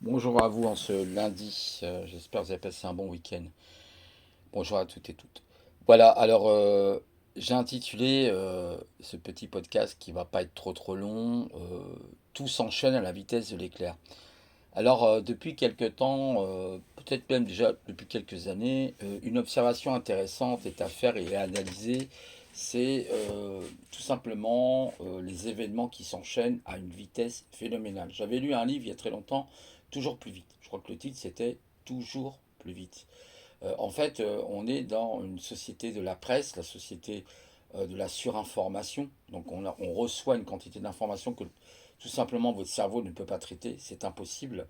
Bonjour à vous en ce lundi, j'espère que vous avez passé un bon week-end. Bonjour à toutes et toutes. Voilà, alors j'ai intitulé ce petit podcast qui va pas être trop long, Tout s'enchaîne à la vitesse de l'éclair. Alors depuis quelque temps, peut-être même déjà depuis quelques années, une observation intéressante est à faire et à analyser, c'est tout simplement les événements qui s'enchaînent à une vitesse phénoménale. J'avais lu un livre il y a très longtemps, Toujours plus vite. Je crois que le titre c'était Toujours plus vite. En fait, on est dans une société de la presse, la société de la surinformation. Donc on reçoit une quantité d'informations que tout simplement votre cerveau ne peut pas traiter, c'est impossible.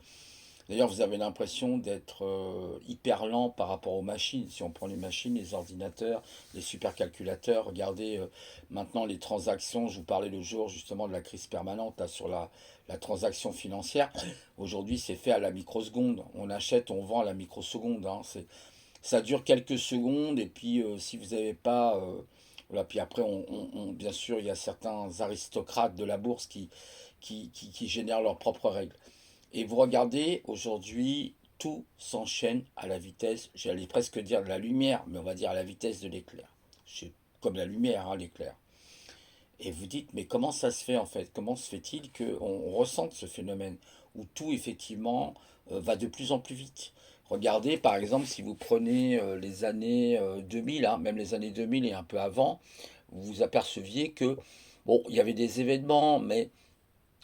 D'ailleurs, vous avez l'impression d'être hyper lent par rapport aux machines. Si on prend les machines, les ordinateurs, les supercalculateurs, regardez maintenant les transactions. Je vous parlais le jour justement de la crise permanente là, sur la transaction financière. Aujourd'hui, c'est fait à la microseconde. On achète, on vend à la microseconde. Hein. Ça dure quelques secondes et puis si vous n'avez pas... voilà, puis après, bien sûr, il y a certains aristocrates de la bourse qui génèrent leurs propres règles. Et vous regardez, aujourd'hui, tout s'enchaîne à la vitesse, j'allais presque dire de la lumière, mais on va dire à la vitesse de l'éclair. C'est comme la lumière, hein, l'éclair. Et vous dites, mais comment ça se fait en fait? Comment se fait-il qu'on ressente ce phénomène où tout effectivement va de plus en plus vite? Regardez par exemple si vous prenez les années 2000, hein, même les années 2000 et un peu avant, vous vous aperceviez que, bon, il y avait des événements, mais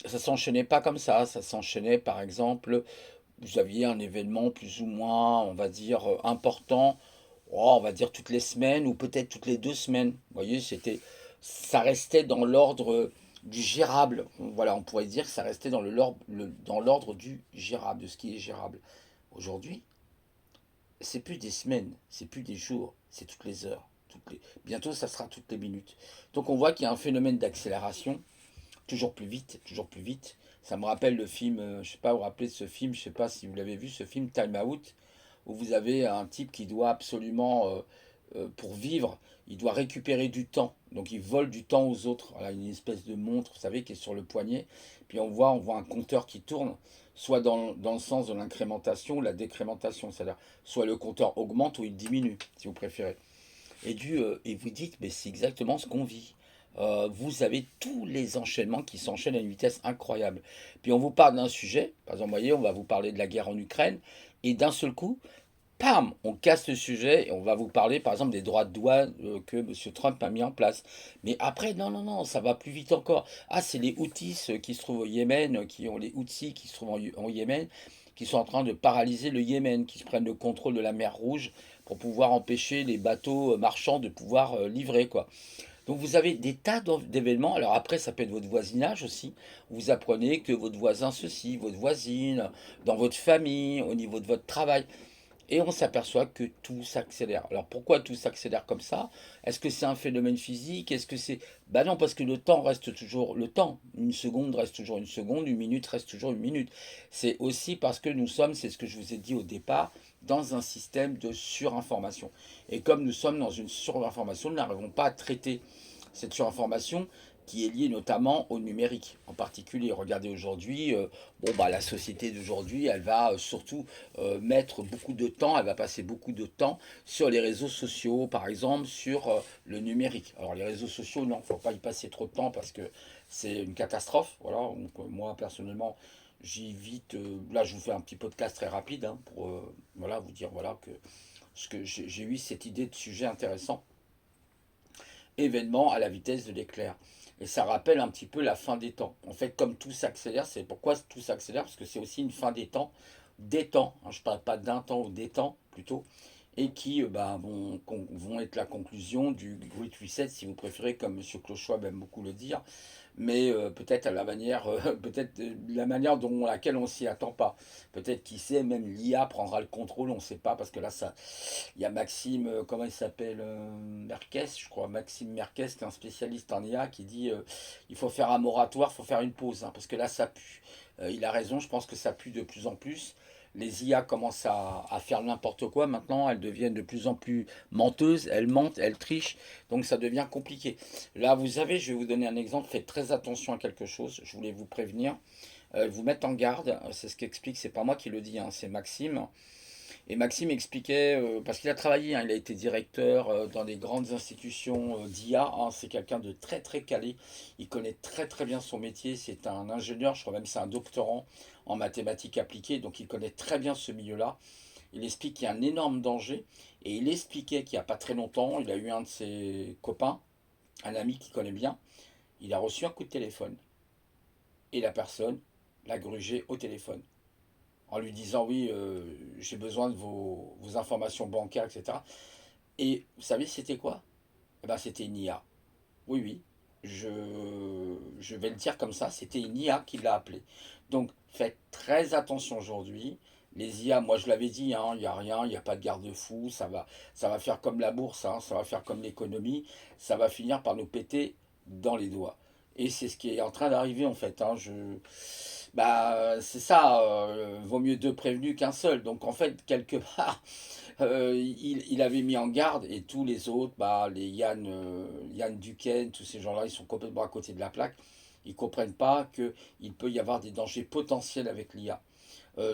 ça s'enchaînait pas comme ça s'enchaînait par exemple, vous aviez un événement plus ou moins, on va dire, important, oh, on va dire toutes les semaines ou peut-être toutes les 2 semaines. Vous voyez, ça restait dans l'ordre du gérable. Voilà, on pourrait dire que ça restait dans l'ordre du gérable, de ce qui est gérable. Aujourd'hui, c'est plus des semaines, c'est plus des jours, c'est toutes les heures. Bientôt, ça sera toutes les minutes. Donc on voit qu'il y a un phénomène d'accélération toujours plus vite, toujours plus vite. Ça me rappelle le film, je sais pas, vous vous rappelez de ce film, je sais pas si vous l'avez vu, ce film Time Out, où vous avez un type qui doit absolument, pour vivre, il doit récupérer du temps. Donc il vole du temps aux autres. Voilà, une espèce de montre, vous savez, qui est sur le poignet. Puis on voit un compteur qui tourne, soit dans le sens de l'incrémentation ou la décrémentation. C'est-à-dire, soit le compteur augmente ou il diminue, si vous préférez. Et vous dites, mais c'est exactement ce qu'on vit. Vous avez tous les enchaînements qui s'enchaînent à une vitesse incroyable. Puis on vous parle d'un sujet, par exemple, vous voyez, on va vous parler de la guerre en Ukraine, et d'un seul coup, pam, on casse le sujet et on va vous parler, par exemple, des droits de douane que M. Trump a mis en place. Mais après, non, non, non, ça va plus vite encore. Ah, c'est les Houthis qui se trouvent au Yémen, qui ont les Houthis qui se trouvent en Yémen, qui sont en train de paralyser le Yémen, qui se prennent le contrôle de la mer Rouge pour pouvoir empêcher les bateaux marchands de pouvoir livrer, quoi. Donc vous avez des tas d'événements. Alors après, ça peut être votre voisinage aussi. Vous apprenez que votre voisin ceci, votre voisine, dans votre famille, au niveau de votre travail. Et on s'aperçoit que tout s'accélère. Alors pourquoi tout s'accélère comme ça? Est-ce que c'est un phénomène physique? Est-ce que c'est... Ben non, parce que le temps reste toujours le temps. Une seconde reste toujours une seconde, une minute reste toujours une minute. C'est aussi parce que nous sommes, c'est ce que je vous ai dit au départ, dans un système de surinformation. Et comme nous sommes dans une surinformation, nous n'arrivons pas à traiter cette surinformation qui est liée notamment au numérique en particulier. Regardez aujourd'hui, bon bah la société d'aujourd'hui, elle va surtout mettre beaucoup de temps, elle va passer beaucoup de temps sur les réseaux sociaux, par exemple sur le numérique. Alors les réseaux sociaux, non, il ne faut pas y passer trop de temps parce que c'est une catastrophe. Voilà, donc moi personnellement, j'évite. Là, je vous fais un petit podcast très rapide hein, pour voilà vous dire voilà que ce que j'ai eu cette idée de sujet intéressant, événement à la vitesse de l'éclair. Et ça rappelle un petit peu la fin des temps. En fait, comme tout s'accélère, c'est pourquoi tout s'accélère, parce que c'est aussi une fin des temps, hein, je ne parle pas d'un temps ou des temps plutôt, et qui vont être la conclusion du Great Reset, si vous préférez, comme M. Clochois aime beaucoup le dire, mais peut-être à la manière, peut-être la manière dont laquelle on s'y attend pas. Peut-être qui sait, même l'IA prendra le contrôle, on ne sait pas, parce que là, ça, il y a Maxime, comment il s'appelle, Merques, je crois, Maxime Merques, qui est un spécialiste en IA, qui dit il faut faire un moratoire, il faut faire une pause, hein, parce que là, ça pue. Il a raison, je pense que ça pue de plus en plus. Les IA commencent à faire n'importe quoi maintenant, elles deviennent de plus en plus menteuses, elles mentent, elles trichent, donc ça devient compliqué. Là, vous savez, je vais vous donner un exemple, faites très attention à quelque chose, je voulais vous prévenir. vous mettent en garde, c'est ce qu'explique, c'est pas moi qui le dis, hein, c'est Maxime. Et Maxime expliquait, parce qu'il a travaillé, hein, il a été directeur dans des grandes institutions d'IA, hein, c'est quelqu'un de très très calé, il connaît très très bien son métier, c'est un ingénieur, je crois même que c'est un doctorant en mathématiques appliquées, donc il connaît très bien ce milieu-là. Il explique qu'il y a un énorme danger, et il expliquait qu'il n'y a pas très longtemps, il a eu un de ses copains, un ami qu'il connaît bien, il a reçu un coup de téléphone, et la personne l'a grugé au téléphone en lui disant oui, j'ai besoin de vos informations bancaires, etc. Et vous savez, c'était quoi? Eh ben, c'était une IA. Oui, oui, je, je vais le dire comme ça, c'était une IA qui l'a appelé. Donc, faites très attention aujourd'hui. Les IA, moi je l'avais dit, hein, il n'y a rien, il n'y a pas de garde-fou, ça va faire comme la bourse, hein, ça va faire comme l'économie, ça va finir par nous péter dans les doigts. Et c'est ce qui est en train d'arriver en fait. Hein, bah, c'est ça, vaut mieux deux prévenus qu'un seul. Donc en fait, quelque part, il avait mis en garde et tous les autres, bah, les Yann Duquesne, tous ces gens-là, ils sont complètement à côté de la plaque. Ils ne comprennent pas qu'il peut y avoir des dangers potentiels avec l'IA.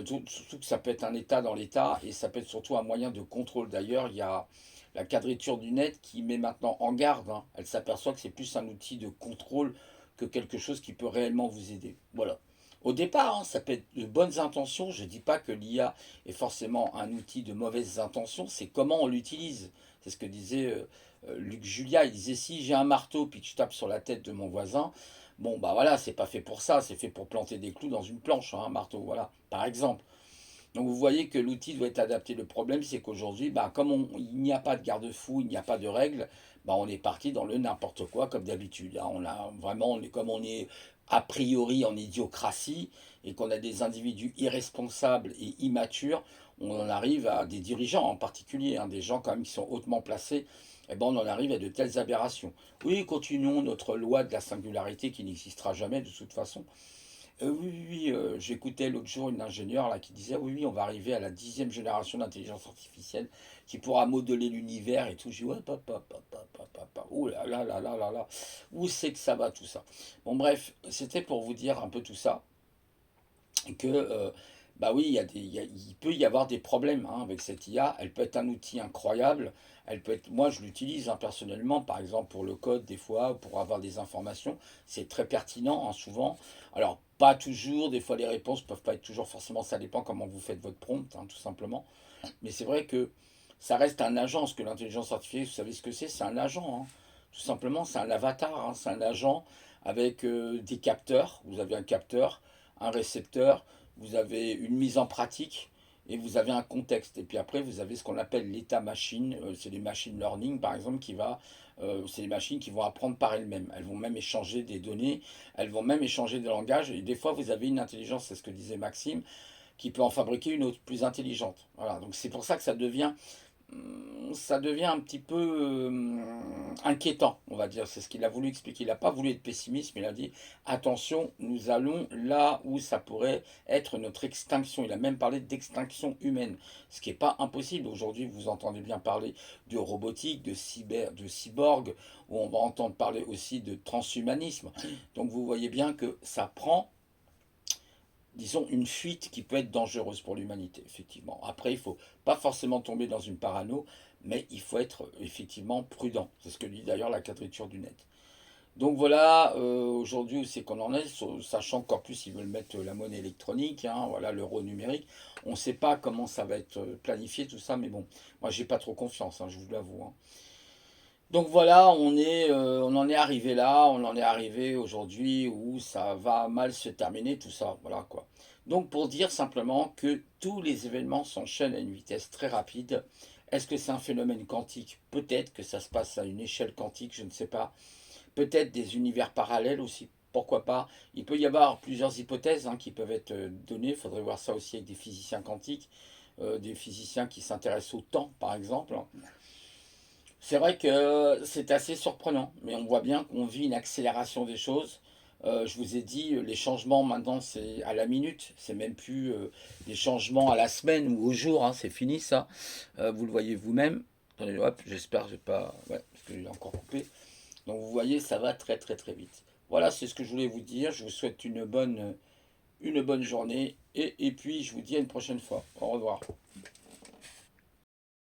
Surtout que ça peut être un État dans l'État et ça peut être surtout un moyen de contrôle. D'ailleurs, il y a la quadrature du net qui met maintenant en garde. Hein. Elle s'aperçoit que c'est plus un outil de contrôle que quelque chose qui peut réellement vous aider. Voilà. Au départ, hein, ça peut être de bonnes intentions. Je ne dis pas que l'IA est forcément un outil de mauvaises intentions. C'est comment on l'utilise. C'est ce que disait Luc Julia. Il disait si j'ai un marteau puis que je tape sur la tête de mon voisin, bon, bah voilà, c'est pas fait pour ça, c'est fait pour planter des clous dans une planche, hein, un marteau, voilà, par exemple. Donc vous voyez que l'outil doit être adapté. Le problème, c'est qu'aujourd'hui, bah, comme il n'y a pas de garde-fou, il n'y a pas de règles, bah, on est parti dans le n'importe quoi, comme d'habitude. Hein. On a vraiment, comme on est a priori en idiocratie et qu'on a des individus irresponsables et immatures, on en arrive à des dirigeants en particulier, hein, des gens quand même qui sont hautement placés, et ben on en arrive à de telles aberrations. Oui, continuons notre loi de la singularité qui n'existera jamais de toute façon. Oui, oui, oui, j'écoutais l'autre jour une ingénieure là qui disait oui, oui, on va arriver à la 10e génération d'intelligence artificielle qui pourra modeler l'univers et tout. Je dis ouais, papa, papa, papa, papa, oh là là là là là là, où c'est que ça va tout ça? Bon, bref, c'était pour vous dire un peu tout ça que bah oui, il peut y avoir des problèmes hein, avec cette IA. Elle peut être un outil incroyable. Elle peut être, moi, je l'utilise hein, personnellement, par exemple pour le code des fois, pour avoir des informations. C'est très pertinent hein, souvent. Alors pas toujours. Des fois, les réponses peuvent pas être toujours forcément. Ça dépend comment vous faites votre prompt, hein, tout simplement. Mais c'est vrai que ça reste un agent. Parce que l'intelligence artificielle, vous savez ce que c'est? C'est un agent. Hein. Tout simplement, c'est un avatar. Hein, c'est un agent avec des capteurs. Vous avez un capteur, un récepteur, vous avez une mise en pratique et vous avez un contexte. Et puis après, vous avez ce qu'on appelle l'état machine. C'est des machine learning, par exemple, c'est des machines qui vont apprendre par elles-mêmes. Elles vont même échanger des données, elles vont même échanger des langages. Et des fois, vous avez une intelligence, c'est ce que disait Maxime, qui peut en fabriquer une autre, plus intelligente. Voilà. Donc c'est pour ça que ça devient un petit peu inquiétant, on va dire. C'est ce qu'il a voulu expliquer. Il n'a pas voulu être pessimiste, mais il a dit attention, nous allons là où ça pourrait être notre extinction. Il a même parlé d'extinction humaine, ce qui n'est pas impossible. Aujourd'hui, vous entendez bien parler de robotique, de cyborg, où on va entendre parler aussi de transhumanisme. Donc vous voyez bien que ça prend disons, une fuite qui peut être dangereuse pour l'humanité, effectivement. Après, il ne faut pas forcément tomber dans une parano, mais il faut être effectivement prudent. C'est ce que dit d'ailleurs la quadrature du net. Donc voilà, aujourd'hui où c'est qu'on en est, sachant qu'en plus ils veulent mettre la monnaie électronique, hein, voilà, l'euro numérique. On ne sait pas comment ça va être planifié, tout ça, mais bon, moi j'ai pas trop confiance, hein, je vous l'avoue. Hein. Donc voilà, on en est arrivé là, on en est arrivé aujourd'hui où ça va mal se terminer, tout ça, voilà quoi. Donc pour dire simplement que tous les événements s'enchaînent à une vitesse très rapide. Est-ce que c'est un phénomène quantique? Peut-être que ça se passe à une échelle quantique, je ne sais pas. Peut-être des univers parallèles aussi, pourquoi pas. Il peut y avoir plusieurs hypothèses hein, qui peuvent être données, il faudrait voir ça aussi avec des physiciens quantiques, des physiciens qui s'intéressent au temps par exemple. C'est vrai que c'est assez surprenant, mais on voit bien qu'on vit une accélération des choses. Je vous ai dit, les changements maintenant c'est à la minute, c'est même plus des changements à la semaine ou au jour, hein, c'est fini ça. Vous le voyez vous-même. Attendez, hop, j'espère que j'ai pas. Ouais, parce que j'ai encore coupé. Donc vous voyez, ça va très très très vite. Voilà, c'est ce que je voulais vous dire. Je vous souhaite une bonne journée et puis je vous dis à une prochaine fois. Au revoir.